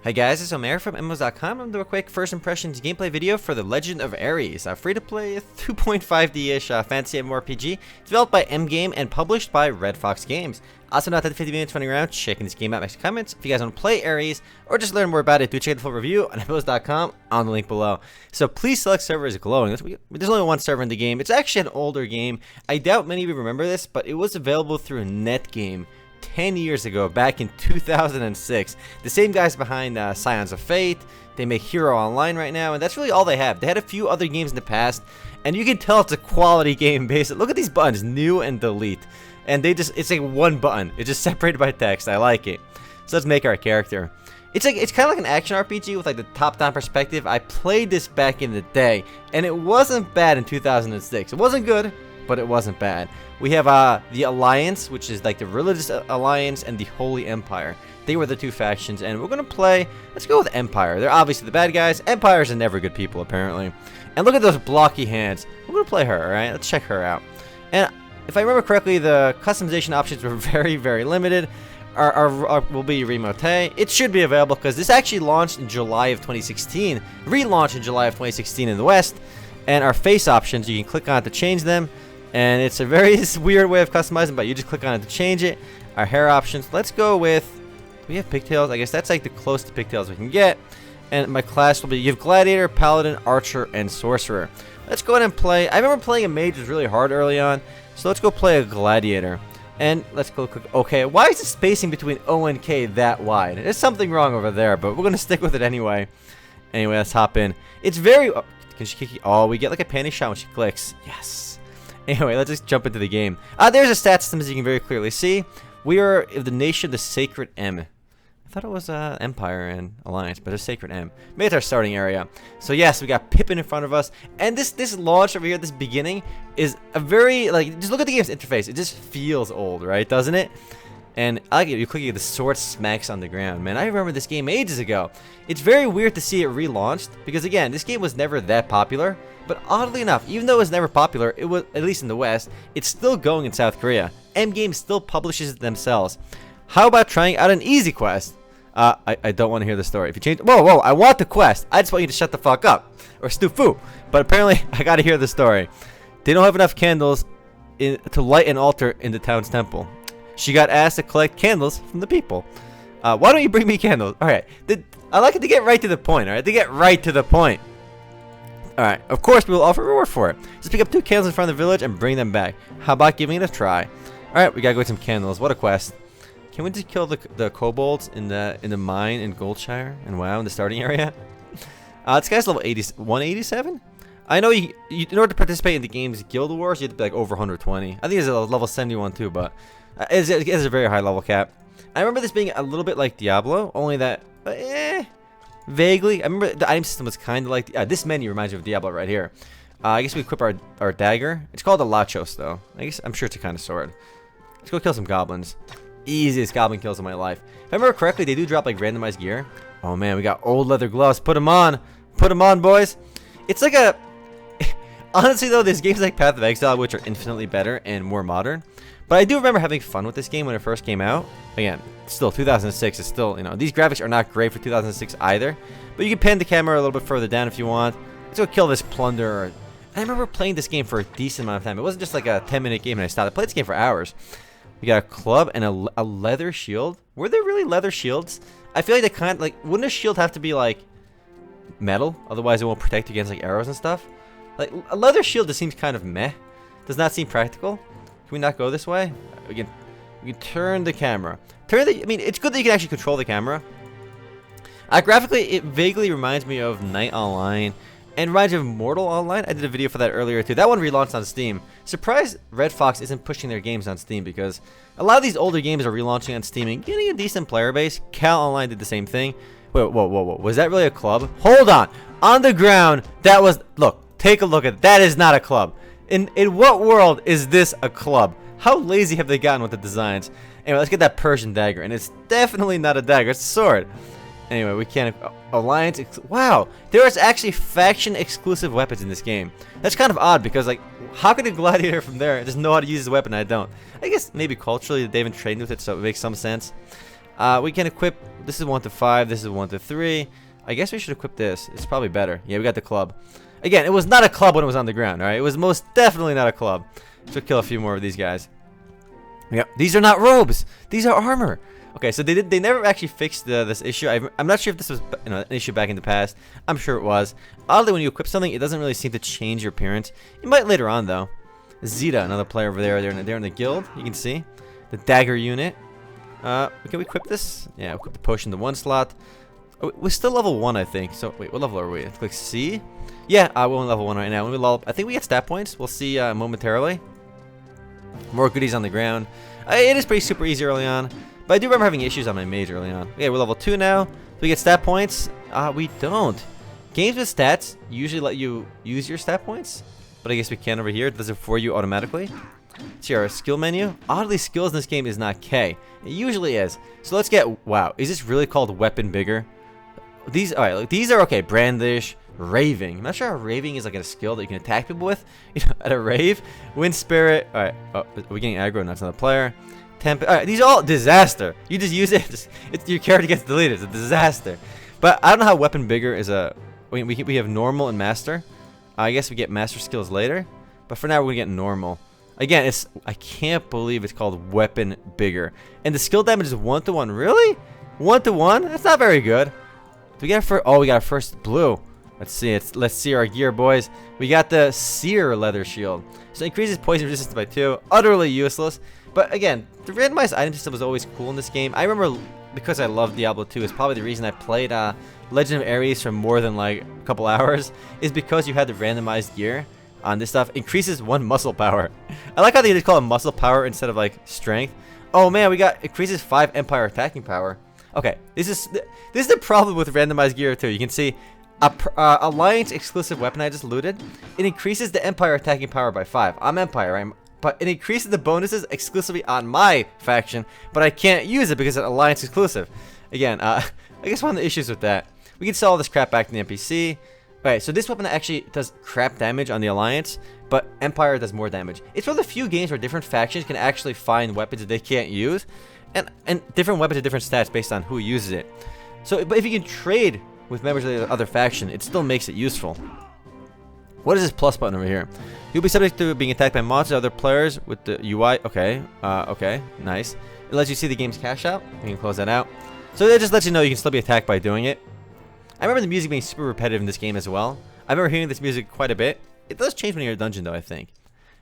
Hey guys, it's Omer from MMOs.com. I'm going to do a quick first impressions gameplay video for The Legend of Ares, a free-to-play 2.5D-ish fantasy MMORPG developed by Netgame and published by Redfox Games. Also, not that 50 minutes running around checking this game out, make some comments. If you guys want to play Ares or just learn more about it, do check the full review on MMOs.com on the link below. So please select server as glowing. There's only one server in the game. It's actually an older game. I doubt many of you remember this, but it was available through Netgame 10 years ago, back in 2006. The same guys behind Scions of Fate. They make Hero Online right now, and that's really all they have. They had a few other games in the past, and you can tell it's a quality game based. Look at these buttons, new and delete. And it's like one button. It's just separated by text. I like it. So let's make our character. It's kind of like an action RPG with like the top-down perspective. I played this back in the day, and it wasn't bad in 2006. It wasn't good, but it wasn't bad. We have the Alliance, which is like the religious alliance, and the Holy Empire. They were the two factions, and we're gonna play. Let's go with Empire. They're obviously the bad guys. Empires are never good people, apparently. And look at those blocky hands. We're gonna play her. All right, let's check her out. And if I remember correctly, the customization options were very, very limited. Will be remote. It should be available because this actually launched in July of 2016, relaunched in July of 2016 in the West. And our face options, you can click on it to change them. And it's a very weird way of customizing, but you just click on it to change it. Our hair options, let's go with, do we have pigtails? I guess that's like the closest to pigtails we can get. And my class will be, you have Gladiator, Paladin, Archer, and Sorcerer. Let's go ahead and play. I remember playing a mage was really hard early on, so let's go play a Gladiator. And let's go click, okay, why is the spacing between O and K that wide? There's something wrong over there, but we're going to stick with it anyway. Anyway, let's hop in. It's very, can she kick you? Oh, we get like a panty shot when she clicks. Yes. Anyway, let's just jump into the game. There's a stat system, as you can very clearly see. We are of the nation, the Sacred M. I thought it was Empire and Alliance, but it's Sacred M. Maybe it's our starting area. So yes, we got Pippin in front of us. And this launch over here, this beginning, is a very, like, just look at the game's interface. It just feels old, right? Doesn't it? And I like it. You click it, the sword smacks on the ground. Man, I remember this game ages ago. It's very weird to see it relaunched, because again, this game was never that popular. But oddly enough, even though it was never popular, it was, at least in the West, it's still going in South Korea. Netgame still publishes it themselves. How about trying out an easy quest? I don't want to hear the story. If you change, whoa, I want the quest. I just want you to shut the fuck up, or snoofu. But apparently, I gotta hear the story. They don't have enough candles to light an altar in the town's temple. She got asked to collect candles from the people. Why don't you bring me candles? All right, I like it to get right to the point. All right, to get right to the point. Alright, of course we will offer a reward for it. Just pick up 2 candles in front of the village and bring them back. How about giving it a try? Alright, we gotta go get some candles. What a quest. Can we just kill the kobolds in the mine in Goldshire? And wow, in the starting area? This guy's level 187? I know in order to participate in the game's Guild Wars, you have to be like over 120. I think it's a level 71 too, but it's a very high level cap. I remember this being a little bit like Diablo, only that, vaguely. I remember the item system was kind of like this menu reminds me of Diablo right here. I guess we equip our dagger. It's called a lachos though. I'm sure it's a kind of sword. Let's go kill some goblins. Easiest goblin kills of my life. If I remember correctly, they do drop like randomized gear. Oh man, we got old leather gloves. Put them on. Put them on, boys. It's like a honestly though, there's games like Path of Exile which are infinitely better and more modern. But I do remember having fun with this game when it first came out. Again, still 2006 is still, these graphics are not great for 2006 either. But you can pan the camera a little bit further down if you want. Let's go kill this plunderer. I remember playing this game for a decent amount of time. It wasn't just like a 10-minute game and I stopped. I played this game for hours. We got a club and a leather shield. Were there really leather shields? I feel like wouldn't a shield have to be like metal? Otherwise it won't protect you against like arrows and stuff. Like a leather shield just seems kind of meh. Does not seem practical. Can we not go this way? We can turn the camera. It's good that you can actually control the camera. Graphically, it vaguely reminds me of Knight Online and reminds me of Mortal Online. I did a video for that earlier too. That one relaunched on Steam. Surprised Redfox isn't pushing their games on Steam because a lot of these older games are relaunching on Steam and getting a decent player base. Cal Online did the same thing. Wait, whoa. Was that really a club? Hold on. On the ground, that was... Look, take a look at it. That is not a club. In what world is this a club? How lazy have they gotten with the designs? Anyway, let's get that Persian dagger. And it's definitely not a dagger. It's a sword. Anyway, we can't... Alliance... Wow. There is actually faction-exclusive weapons in this game. That's kind of odd because, like, how could a gladiator from there just know how to use his weapon? I don't. I guess maybe culturally they haven't trained with it, so it makes some sense. We can equip. This is 1 to 5. This is 1 to 3. I guess we should equip this. It's probably better. Yeah, we got the club. Again, it was not a club when it was on the ground. All right, it was most definitely not a club. So kill a few more of these guys. Yep, these are not robes. These are armor. Okay, so they never actually fixed this issue. I'm not sure if this was an issue back in the past. I'm sure it was. Oddly, when you equip something, it doesn't really seem to change your appearance. It might later on though. Zeta, another player over there. They're in the guild. You can see the dagger unit. Can we equip this? Yeah, equip the potion to 1 slot. Oh, we're still level 1, I think. So wait, what level are we? Click C. Yeah, we're on level 1 right now. When we level, I think we get stat points. We'll see momentarily. More goodies on the ground. It is pretty super easy early on, but I do remember having issues on my mage early on. Okay, we're level 2 now. Do we get stat points? We don't. Games with stats usually let you use your stat points, but I guess we can over here. It does it for you automatically. See our skill menu. Oddly, skills in this game is not K. It usually is. So let's get. Wow, is this really called weapon bigger? These, all right, look, these are okay. Brandish, raving. I'm not sure how raving is like a skill that you can attack people with. You know, at a rave, wind spirit. All right, are we getting aggro? That's another player. Temp. All right, these are all disaster. You just use it. Your character gets deleted. It's a disaster. But I don't know how weapon bigger is a. We have normal and master. I guess we get master skills later. But for now, we're gonna get normal. Again, I can't believe it's called weapon bigger. And the skill damage is 1 to 1. Really? 1 to 1? That's not very good. Do we get first? Oh, we got our first blue. Let's see. Let's see our gear, boys. We got the sear leather shield. So it increases poison resistance by 2. Utterly useless. But again, the randomized item system was always cool in this game. I remember because I love Diablo 2 is probably the reason I played Legend of Ares for more than like a couple hours. Is because you had the randomized gear. On this stuff increases 1 muscle power. I like how they just call it muscle power instead of like strength. Oh man, we got increases 5 empire attacking power. Okay, this is the problem with randomized gear too. You can see alliance exclusive weapon I just looted. It increases the empire attacking power by 5. I'm empire, right? But it increases the bonuses exclusively on my faction, but I can't use it because it's alliance exclusive. Again, I guess one of the issues with that. We can sell all this crap back to the NPC. Alright, so this weapon actually does crap damage on the Alliance, but Empire does more damage. It's one of the few games where different factions can actually find weapons that they can't use, and different weapons have different stats based on who uses it. So, but if you can trade with members of the other faction, it still makes it useful. What is this plus button over here? You'll be subject to being attacked by monsters and other players with the UI. Okay, okay, nice. It lets you see the game's cash out. You can close that out. So it just lets you know you can still be attacked by doing it. I remember the music being super repetitive in this game as well. I remember hearing this music quite a bit. It does change when you're in a dungeon though, I think.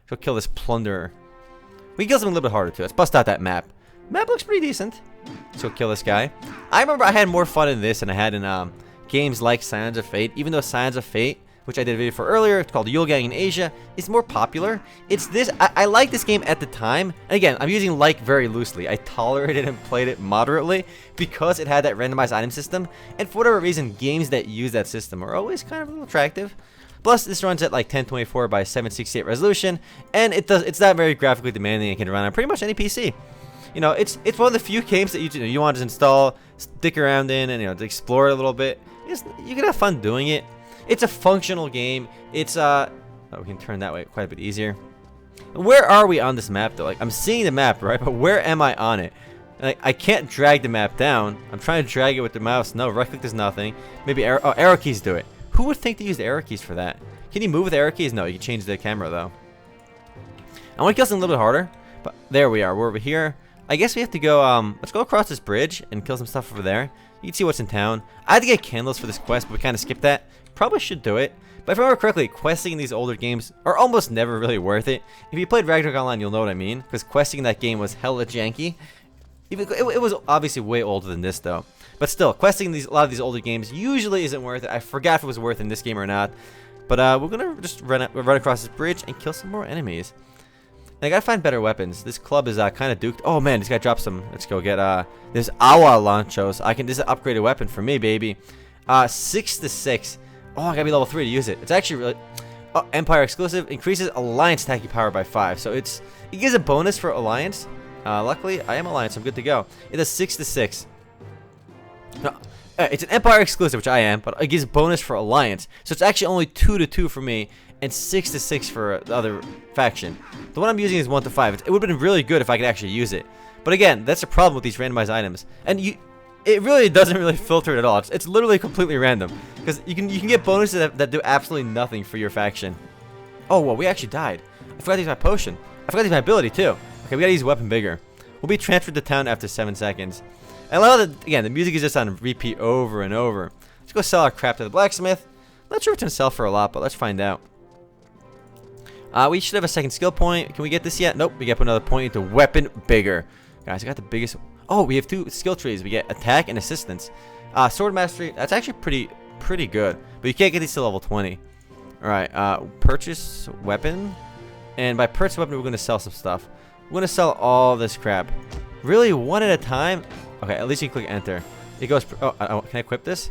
So kill this plunderer. We can kill something a little bit harder too. Let's bust out that map. Map looks pretty decent. So kill this guy. I remember I had more fun in this than I had in games like Scions of Fate. Even though Scions of Fate, which I did a video for earlier, it's called Yule Gang in Asia, is more popular. It's this. I liked this game at the time. And again, I'm using like very loosely. I tolerated and played it moderately because it had that randomized item system. And for whatever reason, games that use that system are always kind of a little attractive. Plus, this runs at like 1024 by 768 resolution, and it's not very graphically demanding. It can run on pretty much any PC. You know, it's one of the few games that you want to install, stick around in, and to explore it a little bit. You can have fun doing it. It's a functional game. It's oh, we can turn that way quite a bit easier. Where are we on this map though? Like, I'm seeing the map, right? But where am I on it? Like, I can't drag the map down. I'm trying to drag it with the mouse. No, right click does nothing. Maybe arrow keys do it. Who would think to use the arrow keys for that? Can you move with arrow keys? No, you can change the camera though. I want to kill something a little bit harder, but there we are. We're over here. I guess we have to go. Let's go across this bridge and kill some stuff over there. You can see what's in town. I had to get candles for this quest, but we kind of skipped that. Probably should do it. But if I remember correctly, questing in these older games are almost never really worth it. If you played Ragnarok Online, you'll know what I mean, because questing in that game was hella janky. It was obviously way older than this though. But still, questing a lot of these older games usually isn't worth it. I forgot if it was worth it in this game or not. But we're gonna just run across this bridge and kill some more enemies. And I gotta find better weapons. This club is kind of duked. Oh man, this guy dropped some. Let's go get this Awa Lanchos. This is an upgraded weapon for me, baby. 6 to 6. Oh, I gotta be level 3 to use it. It's actually really Empire exclusive. Increases Alliance attacking power by 5. So it gives a bonus for Alliance. Luckily, I am Alliance. I'm good to go. It does 6 to 6. No, it's an Empire exclusive, which I am, but it gives bonus for Alliance. So it's actually only 2 to 2 for me, and 6 to 6 for the other faction. The one I'm using is 1 to 5. It would have been really good if I could actually use it. But again, that's the problem with these randomized items. And it really doesn't really filter it at all. It's literally completely random. Because you can get bonuses that do absolutely nothing for your faction. Oh, well, we actually died. I forgot to use my potion. I forgot to use my ability, too. Okay, we gotta use weapon bigger. We'll be transferred to town after 7 seconds. I love that, again, the music is just on repeat over and over. Let's go sell our crap to the blacksmith. Not sure if it's gonna sell for a lot, but let's find out. We should have a second skill point. Can we get this yet? Nope, we get another point into weapon bigger. Guys, I got the biggest. Oh, we have 2 skill trees. We get attack and assistance. Sword mastery, that's actually pretty good. But you can't get these till level 20. Alright, purchase weapon. And by purchase weapon, we're going to sell some stuff. We're going to sell all this crap. Really, one at a time? Okay, at least you can click enter. It goes, can I equip this?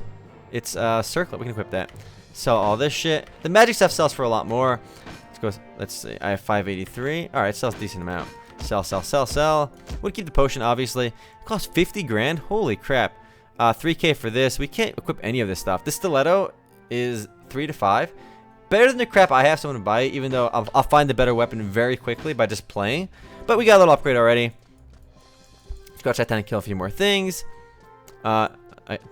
It's circlet, we can equip that. Sell all this shit. The magic stuff sells for a lot more. Let's see, I have 583. Alright, it sells a decent amount. Sell. We'll keep the potion, obviously. It costs 50 grand. Holy crap. 3k for this. We can't equip any of this stuff. This stiletto is 3 to 5. Better than the crap I have, so I'm gonna buy it, even though I'll find the better weapon very quickly by just playing. But we got a little upgrade already. Let's go outside town and kill a few more things. I'm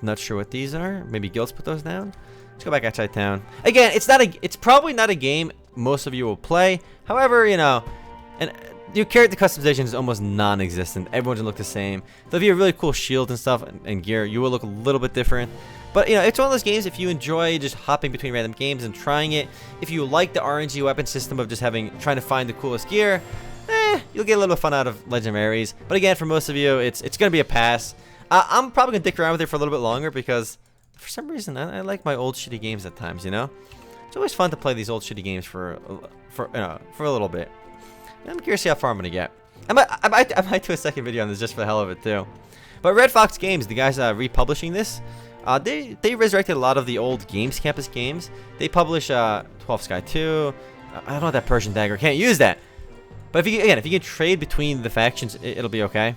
not sure what these are. Maybe guilds put those down. Let's go back outside town. Again, it's probably not a game most of you will play. However, you know, and your character customization is almost non-existent. Everyone's gonna look the same. So if you have really cool shields and stuff and gear, you will look a little bit different. But you know, it's one of those games, if you enjoy just hopping between random games and trying it, if you like the RNG weapon system of just trying to find the coolest gear, you'll get a little fun out of Legend of Ares. But again, for most of you, it's gonna be a pass. I'm probably gonna dick around with it for a little bit longer because for some reason I like my old shitty games at times, you know? It's always fun to play these old shitty games for a little bit. I'm curious to see how far I'm gonna get. I might do a second video on this just for the hell of it too. But Redfox Games, the guys republishing this, they resurrected a lot of the old Games Campus games. They publish 12 Sky 2. I don't know that Persian dagger. Can't use that. But if you can trade between the factions, it'll be okay.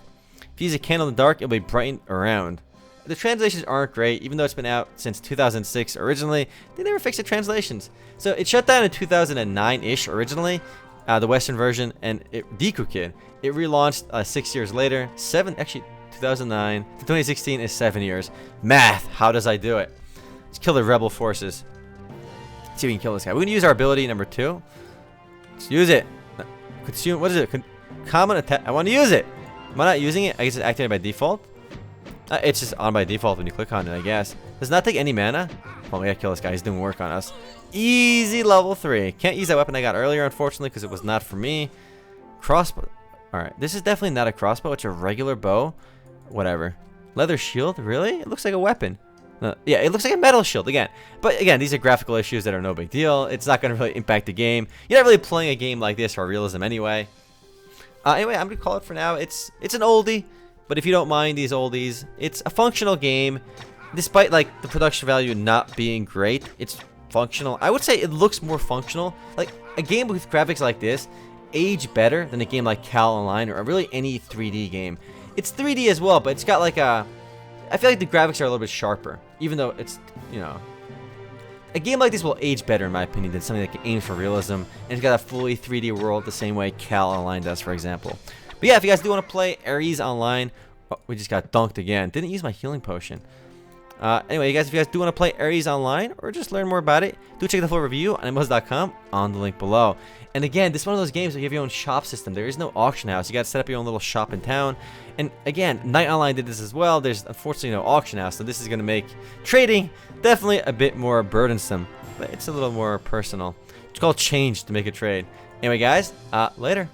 If you use a candle in the dark, it'll be brightened around. The translations aren't great, even though it's been out since 2006 originally. They never fixed the translations. So it shut down in 2009-ish originally, the Western version, and Deku Kid. It relaunched 6 years later. 2009 to 2016 is 7 years. Math, how does I do it? Let's kill the rebel forces. Let's see if we can kill this guy. We're gonna use our ability number 2. Let's use it. Consume. What is it? Common attack. I want to use it. Am I not using it? I guess it's activated by default. It's just on by default when you click on it, I guess. Does not take any mana. Oh, we gotta kill this guy. He's doing work on us. Easy level 3. Can't use that weapon I got earlier, unfortunately, because it was not for me. Crossbow. Alright, this is definitely not a crossbow. It's a regular bow. Whatever. Leather shield? Really? It looks like a weapon. Yeah, it looks like a metal shield again. But again, these are graphical issues that are no big deal. It's not going to really impact the game. You're not really playing a game like this for realism anyway. Anyway, I'm going to call it for now. It's an oldie. But if you don't mind these oldies, it's a functional game. Despite like the production value not being great, it's functional. I would say it looks more functional. Like a game with graphics like this age better than a game like Cal Online or really any 3D game. It's 3D as well, but it's got like I feel like the graphics are a little bit sharper, even though it's, you know, a game like this will age better in my opinion than something that aims for realism and it's got a fully 3D world the same way Cal Online does, for example. But yeah, if you guys do want to play Ares Online, oh, we just got dunked again. Didn't use my healing potion. Anyway, if you guys do want to play Ares Online or just learn more about it, do check the full review on MMOs.com on the link below. And again, this is one of those games where you have your own shop system. There is no auction house. You got to set up your own little shop in town. And again, Night Online did this as well. There's unfortunately no auction house, so this is going to make trading definitely a bit more burdensome. But it's a little more personal. It's called change to make a trade. Anyway, guys, later.